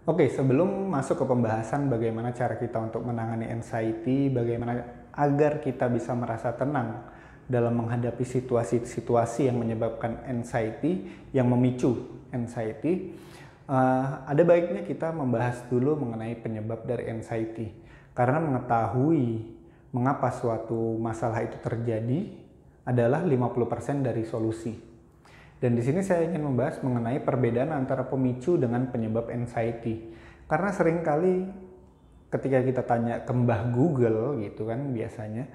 Oke, sebelum masuk ke pembahasan bagaimana cara kita untuk menangani anxiety, bagaimana agar kita bisa merasa tenang dalam menghadapi situasi-situasi yang menyebabkan anxiety, yang memicu anxiety, ada baiknya kita membahas dulu mengenai penyebab dari anxiety. Karena mengetahui mengapa suatu masalah itu terjadi adalah 50% dari solusi. Dan di sini saya ingin membahas mengenai perbedaan antara pemicu dengan penyebab anxiety. Karena seringkali ketika kita tanya ke Mbah Google gitu kan biasanya,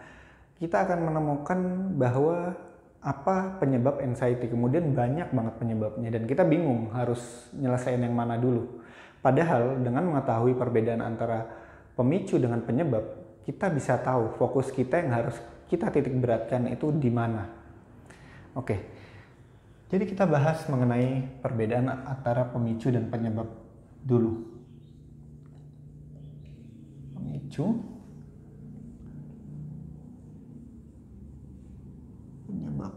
kita akan menemukan bahwa apa penyebab anxiety. Kemudian banyak banget penyebabnya dan kita bingung harus nyelesain yang mana dulu. Padahal dengan mengetahui perbedaan antara pemicu dengan penyebab, kita bisa tahu fokus kita yang harus kita titik beratkan itu di mana. Oke. Jadi kita bahas mengenai perbedaan antara pemicu dan penyebab dulu. Pemicu, penyebab.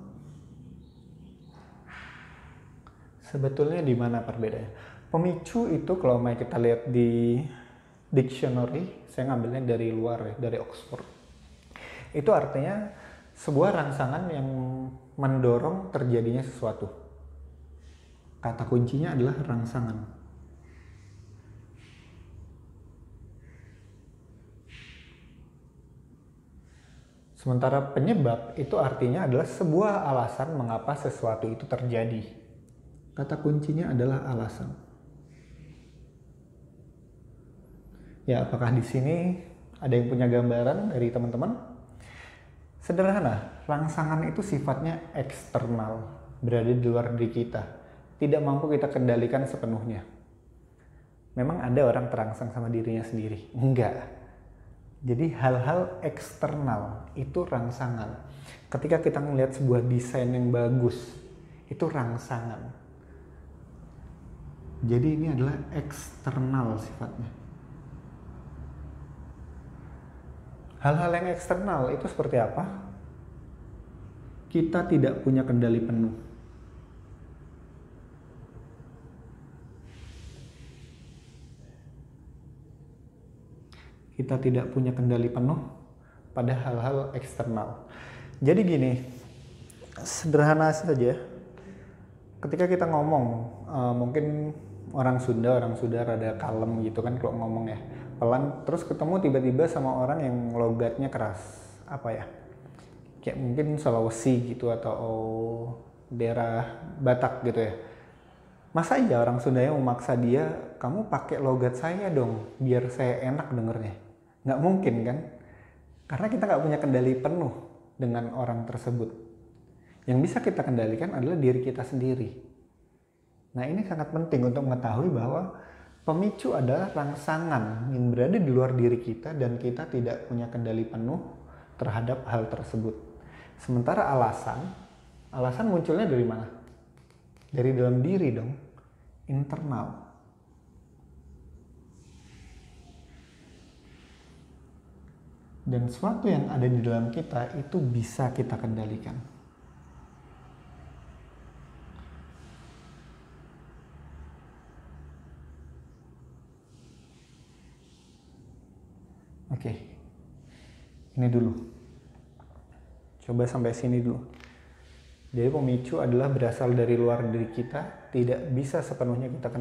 Sebetulnya di mana perbedaannya? Pemicu itu kalau mau kita lihat di dictionary, saya ngambilnya dari luar ya, dari Oxford. Itu artinya sebuah rangsangan yang mendorong terjadinya sesuatu. Kata kuncinya adalah rangsangan. Sementara penyebab itu artinya adalah sebuah alasan mengapa sesuatu itu terjadi. Kata kuncinya adalah alasan. Ya, apakah di sini ada yang punya gambaran dari teman-teman? Sederhana, rangsangan itu sifatnya eksternal, berada di luar diri kita. Tidak mampu kita kendalikan sepenuhnya. Memang ada orang terangsang sama dirinya sendiri? Enggak. Jadi hal-hal eksternal itu rangsangan. Ketika kita melihat sebuah desain yang bagus, itu rangsangan. Jadi ini adalah eksternal sifatnya. Hal-hal yang eksternal itu seperti apa? Kita tidak punya kendali penuh. Kita tidak punya kendali penuh pada hal-hal eksternal. Jadi gini, sederhana saja. Ketika kita ngomong, mungkin orang Sunda rada kalem gitu kan kalau ngomong ya. Pelan, terus ketemu tiba-tiba sama orang yang logatnya keras. Apa ya? Kayak mungkin Sulawesi gitu atau daerah Batak gitu ya. Masa iya orang Sunda yang memaksa dia, kamu pakai logat saya dong, biar saya enak dengernya. Nggak mungkin kan? Karena kita nggak punya kendali penuh dengan orang tersebut. Yang bisa kita kendalikan adalah diri kita sendiri. Nah ini sangat penting untuk mengetahui bahwa pemicu adalah rangsangan yang berada di luar diri kita dan kita tidak punya kendali penuh terhadap hal tersebut. Sementara alasan munculnya dari mana? Dari dalam diri dong, internal. Dan sesuatu yang ada di dalam kita itu bisa kita kendalikan. Oke, ini dulu. Coba sampai sini dulu. Jadi pemicu adalah berasal dari luar diri kita, tidak bisa sepenuhnya kita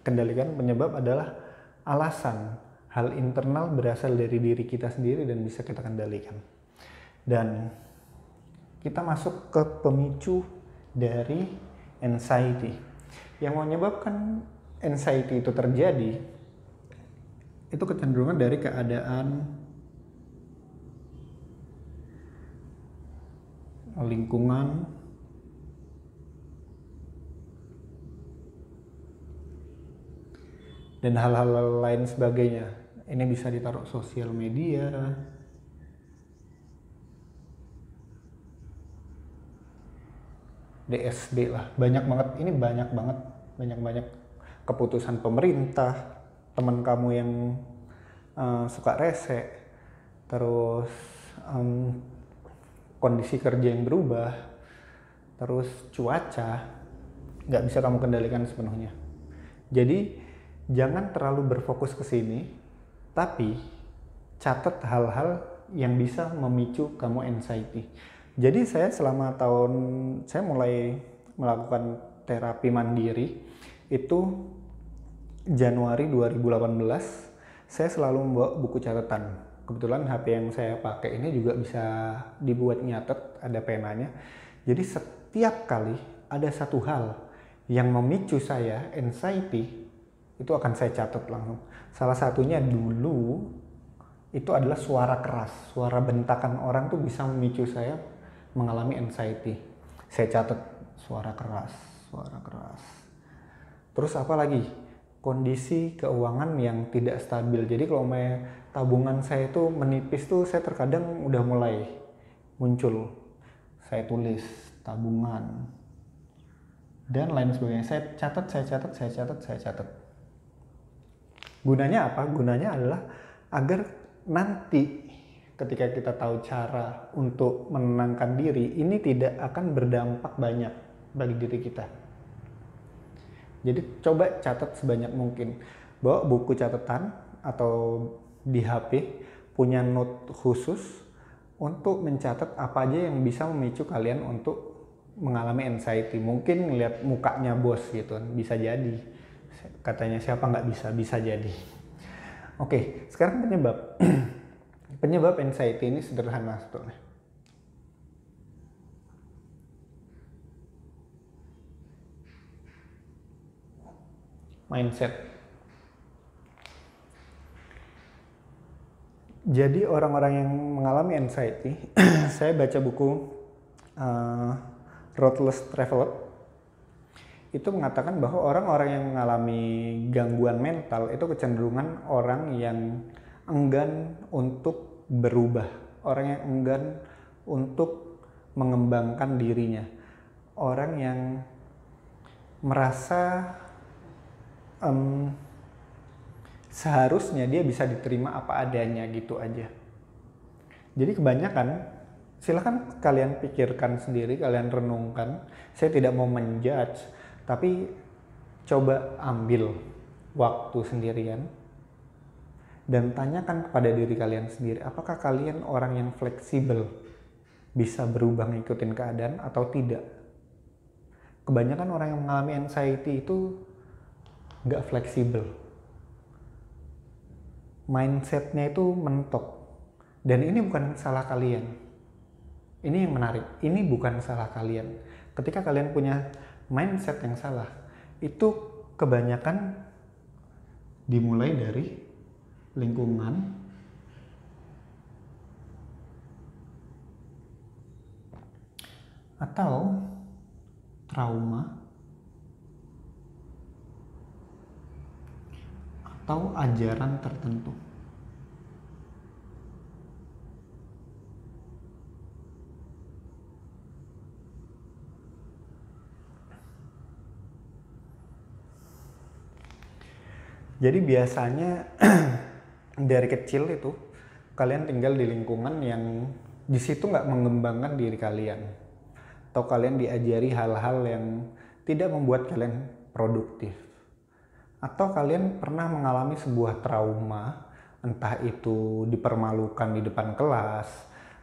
kendalikan. Penyebab adalah alasan. Hal internal berasal dari diri kita sendiri dan bisa kita kendalikan. Dan kita masuk ke pemicu dari anxiety. Yang menyebabkan anxiety itu terjadi, itu kecenderungan dari keadaan lingkungan, dan hal-hal lain sebagainya. Ini bisa ditaruh sosial media, DSB lah, banyak banget keputusan pemerintah, teman kamu yang suka rese, terus kondisi kerja yang berubah, terus cuaca nggak bisa kamu kendalikan sepenuhnya. Jadi Jangan terlalu berfokus ke sini, tapi catat hal-hal yang bisa memicu kamu anxiety. Jadi saya selama saya mulai melakukan terapi mandiri itu Januari 2018, saya selalu membawa buku catatan. Kebetulan HP yang saya pakai ini juga bisa dibuat nyatet, ada penanya. Jadi setiap kali ada satu hal yang memicu saya anxiety, itu akan saya catat langsung. Salah satunya dulu itu adalah suara keras, suara bentakan orang tuh bisa memicu saya mengalami anxiety. Saya catat suara keras, suara keras. Terus apa lagi? Kondisi keuangan yang tidak stabil. Jadi kalau tabungan saya itu menipis tuh, saya terkadang udah mulai muncul. Saya tulis tabungan dan lain sebagainya. Saya catat. Gunanya apa? Gunanya adalah agar nanti ketika kita tahu cara untuk menenangkan diri, ini tidak akan berdampak banyak bagi diri kita. Jadi coba catat sebanyak mungkin. Bawa buku catatan atau di HP punya note khusus untuk mencatat apa aja yang bisa memicu kalian untuk mengalami anxiety. Mungkin ngeliat mukanya bos gitu, bisa jadi. Katanya siapa nggak bisa jadi. Oke, sekarang penyebab. Penyebab anxiety ini sederhana sebetulnya. Mindset. Jadi orang-orang yang mengalami anxiety, saya baca buku Roadless Traveler, itu mengatakan bahwa orang-orang yang mengalami gangguan mental itu kecenderungan orang yang enggan untuk berubah, orang yang enggan untuk mengembangkan dirinya, orang yang merasa seharusnya dia bisa diterima apa adanya gitu aja. Jadi kebanyakan, silahkan kalian pikirkan sendiri, kalian renungkan. Saya tidak mau menjudge, tapi coba ambil waktu sendirian dan tanyakan kepada diri kalian sendiri, apakah kalian orang yang fleksibel, bisa berubah ngikutin keadaan atau tidak. Kebanyakan orang yang mengalami anxiety itu nggak fleksibel, mindsetnya itu mentok. Dan ini bukan salah kalian. Ini yang menarik, ini bukan salah kalian. Ketika kalian punya mindset yang salah, itu kebanyakan dimulai dari lingkungan, atau trauma, atau ajaran tertentu. Jadi biasanya dari kecil itu kalian tinggal di lingkungan yang di situ nggak mengembangkan diri kalian, atau kalian diajari hal-hal yang tidak membuat kalian produktif. Atau kalian pernah mengalami sebuah trauma, entah itu dipermalukan di depan kelas,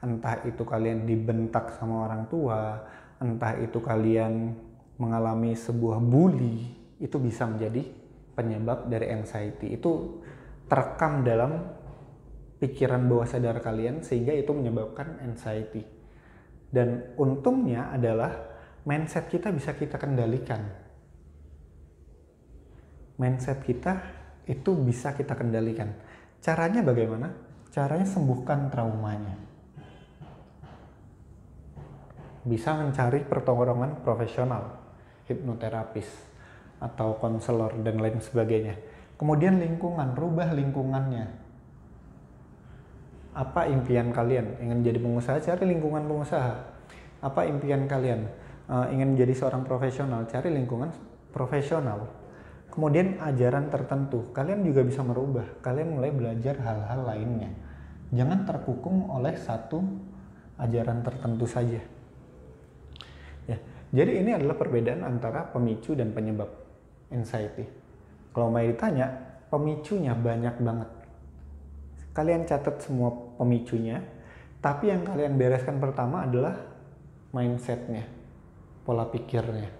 entah itu kalian dibentak sama orang tua, entah itu kalian mengalami sebuah bully, itu bisa menjadi penyebab dari anxiety. Itu terekam dalam pikiran bawah sadar kalian sehingga itu menyebabkan anxiety. Dan untungnya adalah mindset kita bisa kita kendalikan. Mindset kita itu bisa kita kendalikan. Caranya bagaimana? Caranya sembuhkan traumanya. Bisa mencari pertolongan profesional, hipnoterapis, atau konselor, dan lain sebagainya. Kemudian lingkungan, rubah lingkungannya. Apa impian kalian? Ingin jadi pengusaha, cari lingkungan pengusaha. Apa impian kalian? Ingin menjadi seorang profesional, cari lingkungan profesional. Kemudian ajaran tertentu, kalian juga bisa merubah. Kalian mulai belajar hal-hal lainnya. Jangan terkukung oleh satu ajaran tertentu saja. Ya, jadi ini adalah perbedaan antara pemicu dan penyebab anxiety. Kalau mau ditanya, pemicunya banyak banget. Kalian catat semua pemicunya, tapi yang kalian bereskan pertama adalah mindsetnya, pola pikirnya.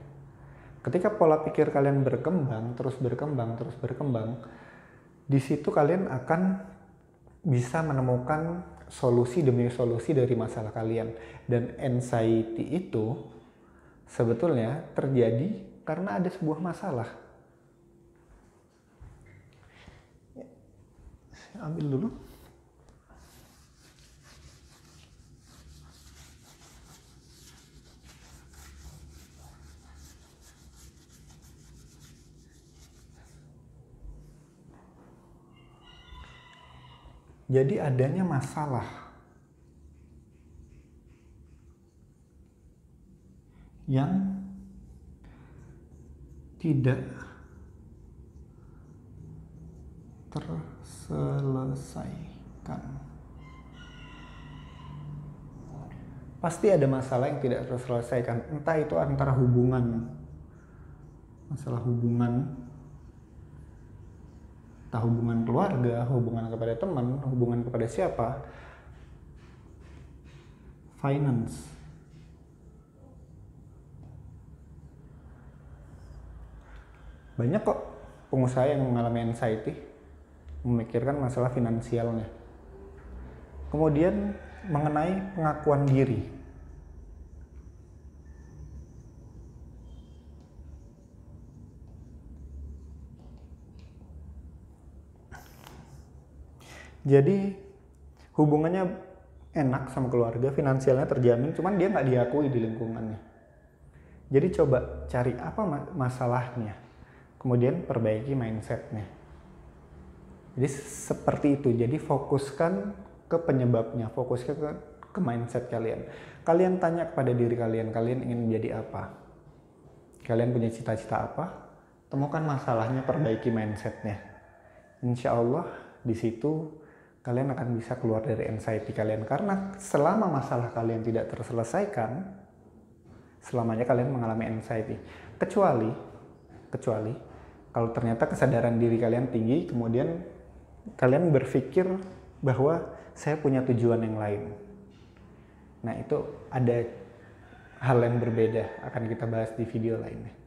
Ketika pola pikir kalian berkembang, terus berkembang, di situ kalian akan bisa menemukan solusi demi solusi dari masalah kalian. Dan anxiety itu sebetulnya terjadi karena ada sebuah masalah. Saya ambil dulu. Jadi adanya masalah yang tidak terselesaikan. Pasti ada masalah yang tidak terselesaikan. Entah itu antara hubungan, masalah hubungan, entah hubungan keluarga, hubungan kepada teman, hubungan kepada siapa, finance. Banyak kok pengusaha yang mengalami anxiety, memikirkan masalah finansialnya. Kemudian mengenai pengakuan diri. Jadi hubungannya enak sama keluarga, finansialnya terjamin, cuman dia nggak diakui di lingkungannya. Jadi coba cari apa masalahnya, kemudian perbaiki mindsetnya. Jadi seperti itu. Jadi fokuskan ke penyebabnya, fokuskan ke mindset kalian. Kalian tanya kepada diri kalian ingin menjadi apa? Kalian punya cita-cita apa? Temukan masalahnya, perbaiki mindsetnya. Insya Allah di situ kalian akan bisa keluar dari anxiety kalian. Karena selama masalah kalian tidak terselesaikan, selamanya kalian mengalami anxiety. Kecuali kalau ternyata kesadaran diri kalian tinggi, kemudian kalian berpikir bahwa saya punya tujuan yang lain. Nah, itu ada hal yang berbeda, akan kita bahas di video lainnya.